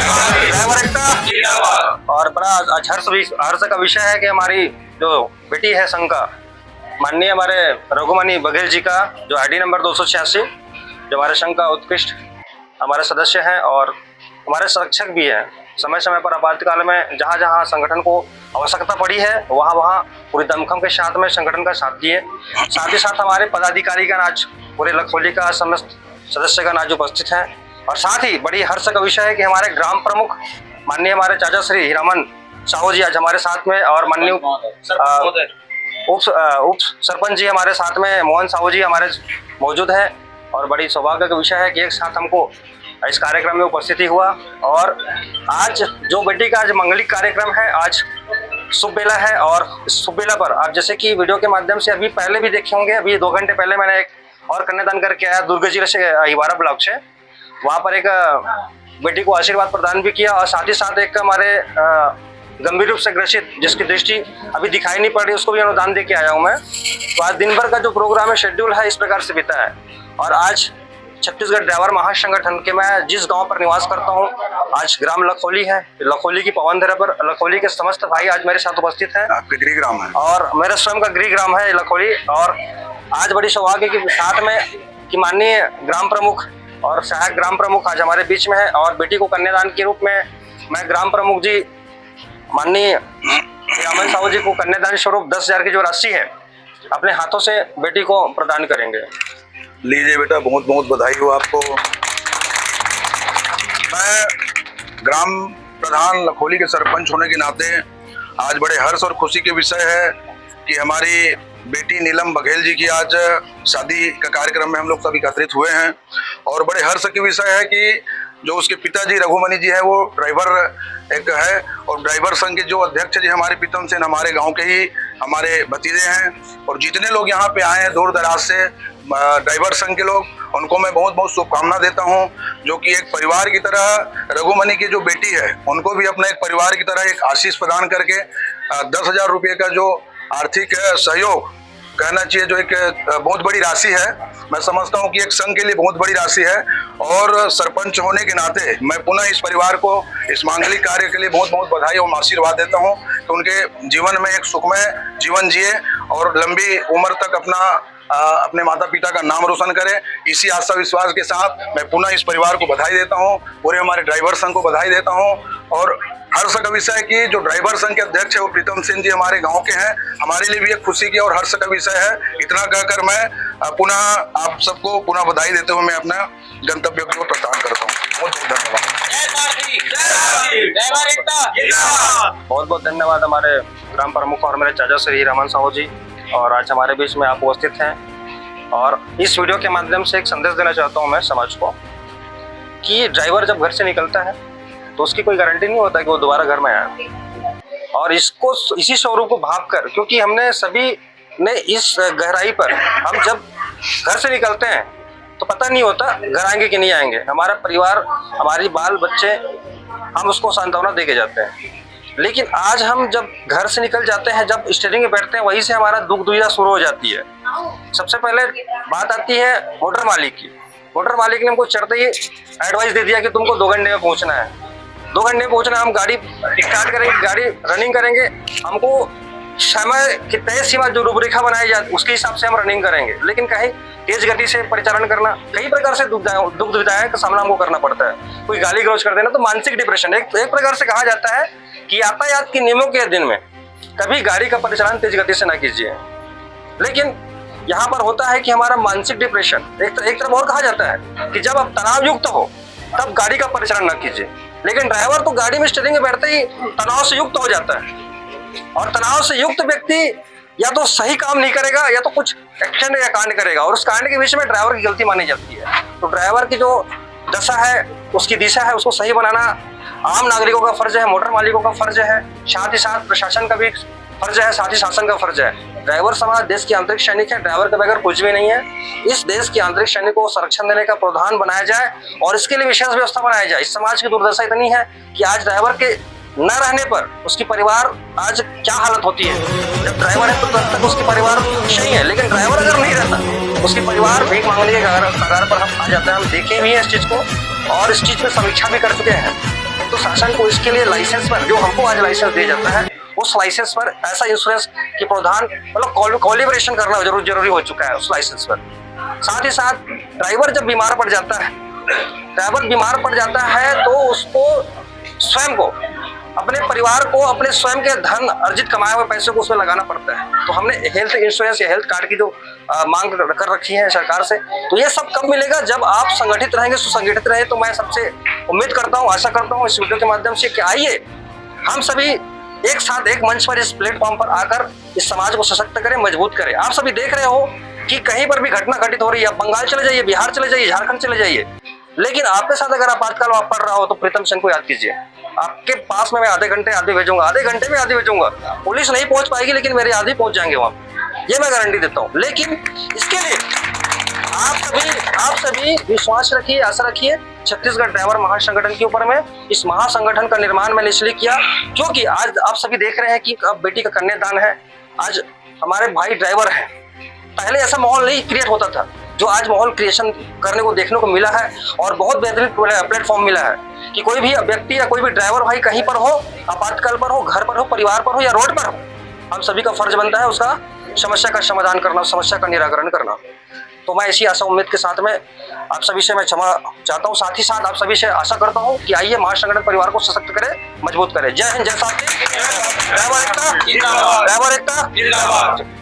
Driver एकता। और बड़ा हर्ष का विषय है कि हमारी जो बेटी है संघ का माननीय हमारे रघुमणि बघेल जी का जो आईडी नंबर 286 जो हमारे संघ का उत्कृष्ट हमारे सदस्य हैं और हमारे संरक्षक भी हैं। समय समय पर आपातकाल में जहाँ जहाँ संगठन को आवश्यकता पड़ी है वहाँ वहाँ पूरी दमखम के साथ में संगठन का साथ दिए। साथ ही साथ हमारे पदाधिकारी का आज पूरे लखोली का समस्त सदस्य का आज उपस्थित हैं। और साथ ही बड़ी हर्ष का विषय है कि हमारे ग्राम प्रमुख माननीय हमारे चाचा श्री हीरामन साहू जी आज हमारे साथ में और माननीय उप सरपंच जी हमारे साथ में मोहन साहू जी हमारे मौजूद हैं। और बड़ी सौभाग्य का विषय है कि एक साथ हमको इस कार्यक्रम में उपस्थिति हुआ। और आज जो बेटी का आज मंगलिक कार्यक्रम है, आज शुभ बेला है और इस शुभ बेला पर आप जैसे कि वीडियो के माध्यम से अभी पहले भी देखे होंगे, अभी 2 घंटे पहले मैंने एक और कन्यादान करके आया दुर्ग जिले से हिवारा ब्लॉक से। वहाँ पर एक बेटी को आशीर्वाद प्रदान भी किया और साथ ही साथ एक हमारे गंभीर रूप से ग्रसित जिसकी दृष्टि अभी दिखाई नहीं पड़ रही उसको भी अनुदान दे के आया हूँ मैं। तो आज दिन भर का जो प्रोग्राम है शेड्यूल है इस प्रकार से बीता है। और आज छत्तीसगढ़ ड्राइवर महासंगठन के मैं जिस गांव पर निवास करता हूं, आज ग्राम लखोली है। लखोली की पवन धरा पर लखोली के समस्त भाई आज मेरे साथ उपस्थित हैं। आपके गृह ग्राम है और मेरा स्वयं का गृह ग्राम है लखोली। और आज बड़ी सौभाग्य के साथ में कि माननीय ग्राम प्रमुख और सहायक ग्राम प्रमुख आज हमारे बीच में है। और बेटी को कन्यादान के रूप में मैं ग्राम प्रमुख जी माननीय हीरामन साहू जी को कन्यादान स्वरूप 10,000 की जो राशि है अपने हाथों से बेटी को प्रदान करेंगे। लीजिए बेटा, बहुत बहुत बधाई हो आपको। मैं ग्राम प्रधान लखोली के सरपंच होने के नाते आज बड़े हर्ष और खुशी के विषय है कि हमारी बेटी नीलम बघेल जी की आज शादी का कार्यक्रम में हम लोग सब एकत्रित हुए हैं। और बड़े हर्ष के विषय है कि जो उसके पिताजी रघुमणि जी है वो ड्राइवर एक है और ड्राइवर संघ के जो अध्यक्ष जी हमारे प्रीतम सेन हमारे गांव के ही हमारे भतीजे हैं। और जितने लोग यहाँ पे आए हैं दूर दराज से ड्राइवर संघ के लोग, उनको मैं बहुत बहुत शुभकामना देता हूँ। जो कि एक परिवार की तरह रघुमणि की जो बेटी है उनको भी अपने एक परिवार की तरह एक आशीष प्रदान करके 10,000 रुपये का जो आर्थिक सहयोग कहना चाहिए, जो एक बहुत बड़ी राशि है। मैं समझता हूं कि एक संघ के लिए बहुत बड़ी राशि है। और सरपंच होने के नाते मैं पुनः इस परिवार को इस मांगलिक कार्य के लिए बहुत बहुत बधाई और आशीर्वाद देता हूं कि उनके जीवन में एक सुखमय जीवन जिए और लंबी उम्र तक अपने माता पिता का नाम रोशन करें। इसी आशा विश्वास के साथ मैं पुनः इस परिवार को बधाई देता हूं, पूरे हमारे ड्राइवर संघ को बधाई देता हूं। और हर्ष का विषय है कि जो ड्राइवर संघ के अध्यक्ष है वो प्रीतम सिंह जी हमारे गांव के हैं। हमारे लिए भी एक खुशी की और हर्ष का विषय है। इतना कहकर मैं पुनः आप सबको पुनः बधाई देते हुए मैं अपना गंतव्य को प्रस्थान करता हूँ। बहुत बहुत धन्यवाद। बहुत बहुत धन्यवाद हमारे ग्राम प्रमुख और मेरे चाचा श्री हीरामन साहू जी। और आज हमारे बीच में आप उपस्थित हैं। और इस वीडियो के माध्यम से एक संदेश देना चाहता हूँ मैं समाज को कि ड्राइवर जब घर से निकलता है तो उसकी कोई गारंटी नहीं होता कि वो दोबारा घर में आए। और इसको इसी स्वरूप को भाप कर, क्योंकि हमने सभी ने इस गहराई पर हम जब घर से निकलते हैं तो पता नहीं होता घर आएंगे कि नहीं आएंगे। हमारा परिवार, हमारी बाल बच्चे, हम उसको सांत्वना दे के जाते हैं। लेकिन आज हम जब घर से निकल जाते हैं, जब स्टीयरिंग में बैठते हैं, वहीं से हमारा दुख दुविधा शुरू हो जाती है। सबसे पहले बात आती है मोटर मालिक की। मोटर मालिक ने हमको चढ़ते ही एडवाइस दे दिया कि तुमको 2 घंटे में पहुंचना है। 2 घंटे में पहुंचना, हम गाड़ी स्टार्ट करेंगे, गाड़ी रनिंग करेंगे, हमको समय की तय सीमा जो रूपरेखा बनाई जाती उसके हिसाब से हम रनिंग करेंगे। लेकिन कहीं तेज गति से परिचालन करना, कई प्रकार से दुख दुविधाएं का सामना हमको करना पड़ता है। कोई गाली गलौज कर देना तो मानसिक डिप्रेशन। एक प्रकार से कहा जाता है कि यातायात के नियमों के अधीन में कभी गाड़ी का परिचालन तेज गति से ना कीजिए। लेकिन यहाँ पर होता है कि हमारा मानसिक डिप्रेशन, एक तरफ और कहा जाता है कि जब आप तनाव युक्त हो तब गाड़ी का परिचालन ना कीजिए। लेकिन ड्राइवर तो गाड़ी में स्टीयरिंग में बैठते ही तनाव से युक्त हो जाता है। और तनाव से युक्त व्यक्ति या तो सही काम नहीं करेगा या तो कुछ एक्शन या कांड करेगा, और उस कांड के बीच में ड्राइवर की गलती मानी जाती है। तो ड्राइवर की जो दशा है, उसकी दिशा है, उसको सही बनाना आम नागरिकों का फर्ज है, मोटर मालिकों का फर्ज है, साथ ही साथ प्रशासन का भी फर्ज है, साथ ही शासन का फर्ज है। ड्राइवर समाज देश की आंतरिक सैनिक है, ड्राइवर के बगैर कुछ भी नहीं है। इस देश की आंतरिक सैनिक को संरक्षण देने का प्रावधान बनाया जाए और इसके लिए विशेष व्यवस्था बनाई जाए। इस समाज की दुर्दशा इतनी है कि आज ड्राइवर के न रहने पर उसकी परिवार आज क्या हालत होती है। जब ड्राइवर है तो तब तक उसकी परिवार सही है, लेकिन ड्राइवर अगर नहीं रहता उसकी परिवार भीख मांगने के कगार पर हम आ जाते हैं। हम देखे भी हैं इस चीज को और इस चीज में समीक्षा भी कर चुके हैं। तो शासन को इसके लिए लाइसेंस पर, जो हमको आज लाइसेंस दिया जाता है, उस लाइसेंस पर ऐसा इंश्योरेंस की प्रावधान मतलब कोलिब्रेशन करना जरूरी हो चुका है उस लाइसेंस पर। साथ ही साथ ड्राइवर जब बीमार पड़ जाता है तो उसको स्वयं को, अपने परिवार को, अपने स्वयं के धन अर्जित कमाए हुए पैसे को उसमें लगाना पड़ता है। तो हमने हेल्थ इंश्योरेंस या हेल्थ कार्ड की जो मांग कर रखी है सरकार से, तो ये सब कब मिलेगा? जब आप संगठित रहेंगे, सुसंगठित रहे। तो मैं सबसे उम्मीद करता हूँ, आशा करता हूँ इस वीडियो के माध्यम से कि आइए हम सभी एक साथ एक मंच पर, इस प्लेटफॉर्म पर आकर इस समाज को सशक्त करें, मजबूत करें। आप सभी देख रहे हो कि कहीं पर भी घटना घटित हो रही है, आप बंगाल चले जाइए, बिहार चले जाइए, झारखंड चले जाइए, लेकिन आपके साथ अगर आपातकाल पड़ रहा हो तो प्रीतम सिंह को याद कीजिए। आपके पास में मैं आधे घंटे भेजूंगा, आधे घंटे में आधे भेजूंगा। पुलिस नहीं पहुंच पाएगी लेकिन मेरे आधे पहुंच जाएंगे वहां, ये मैं गारंटी देता हूं। लेकिन इसके लिए आप सभी विश्वास रखिए, आशा रखिए छत्तीसगढ़ ड्राइवर महासंगठन के ऊपर में। इस महासंगठन का निर्माण मैंने इसलिए किया क्योंकि आज आप सभी देख रहे हैं कि अब बेटी का कन्यादान है, आज हमारे भाई ड्राइवर हैं। पहले ऐसा माहौल नहीं क्रिएट होता था, जो आज माहौल क्रिएशन करने को देखने को मिला है और बहुत बेहतरीन प्लेटफॉर्म मिला है कि कोई भी व्यक्ति या कोई भी ड्राइवर भाई कहीं पर हो, आपातकाल पर हो, घर पर हो, परिवार पर हो या रोड पर हो, हम सभी का फर्ज बनता है उसका समस्या का समाधान करना, समस्या का निराकरण करना। तो मैं इसी आशा उम्मीद के साथ में आप सभी से मैं क्षमा चाहता हूँ। साथ ही साथ आप सभी से आशा करता हूँ कि आइए महासंगठन परिवार को सशक्त करें, मजबूत करें। जय हिंद, जय साथी, ड्राइवर एकता जिंदाबाद।